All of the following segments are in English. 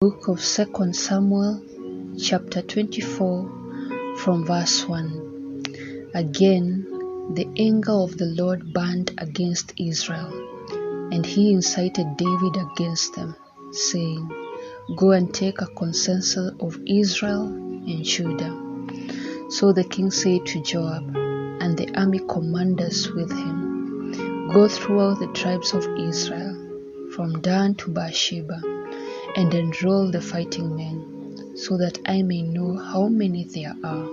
book of 2 Samuel, chapter 24, from verse 1. Again, the anger of the Lord burned against Israel, and he incited David against them, saying, "Go and take a consensus of Israel and Judah." So the king said to Joab and the army commanders with him, "Go throughout the tribes of Israel, from Dan to Beersheba, and enroll the fighting men, so that I may know how many there are."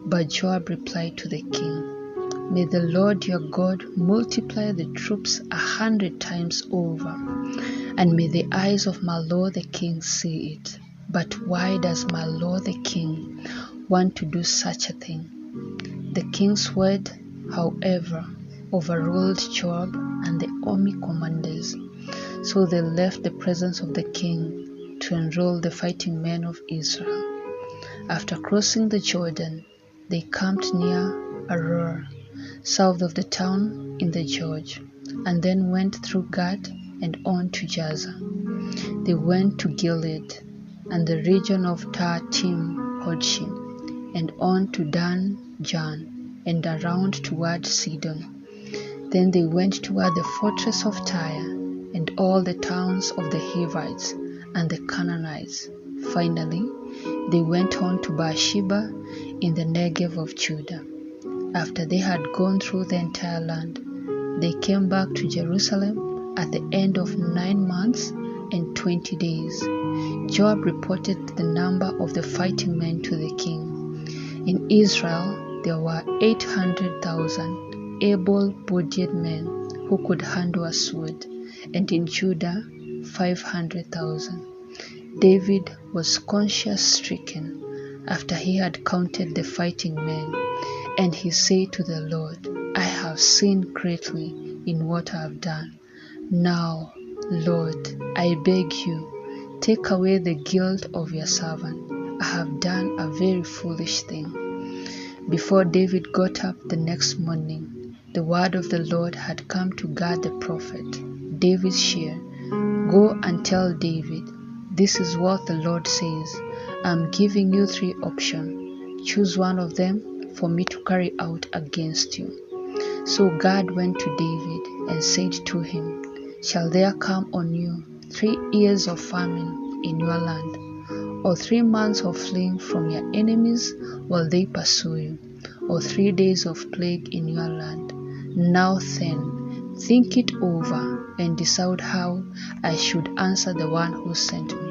But Joab replied to the king, "May the Lord your God multiply the troops 100 times over, and may the eyes of my lord the king see it. But why does my lord the king want to do such a thing?" The king's word, however, overruled Joab and the army commanders. So they left the presence of the king to enroll the fighting men of Israel. After crossing the Jordan, they camped near Aroer, south of the town in the Jordan, and then went through Gad and on to Jazer. They went to Gilead and the region of Tahtim Hodshim, and on to Dan Jan, and around toward Sidon. Then they went toward the fortress of Tyre, and all the towns of the Hivites and the Canaanites. Finally, they went on to Beersheba in the Negev of Judah. After they had gone through the entire land, they came back to Jerusalem at the end of 9 months and 20 days. Joab reported the number of the fighting men to the king. In Israel, there were 800,000 able-bodied men who could handle a sword, and in Judah 500,000. David was conscience-stricken after he had counted the fighting men, and he said to the Lord, "I have sinned greatly in what I have done. Now, Lord, I beg you, take away the guilt of your servant. I have done a very foolish thing." Before David got up the next morning, the word of the Lord had come to Gad the prophet, David's shear. "Go and tell David, this is what the Lord says. I'm giving you 3 options. Choose one of them for me to carry out against you." So Gad went to David and said to him, "Shall there come on you 3 years of famine in your land, or 3 months of fleeing from your enemies while they pursue you, or 3 days of plague in your land? Now then, think it over and decide how I should answer the one who sent me."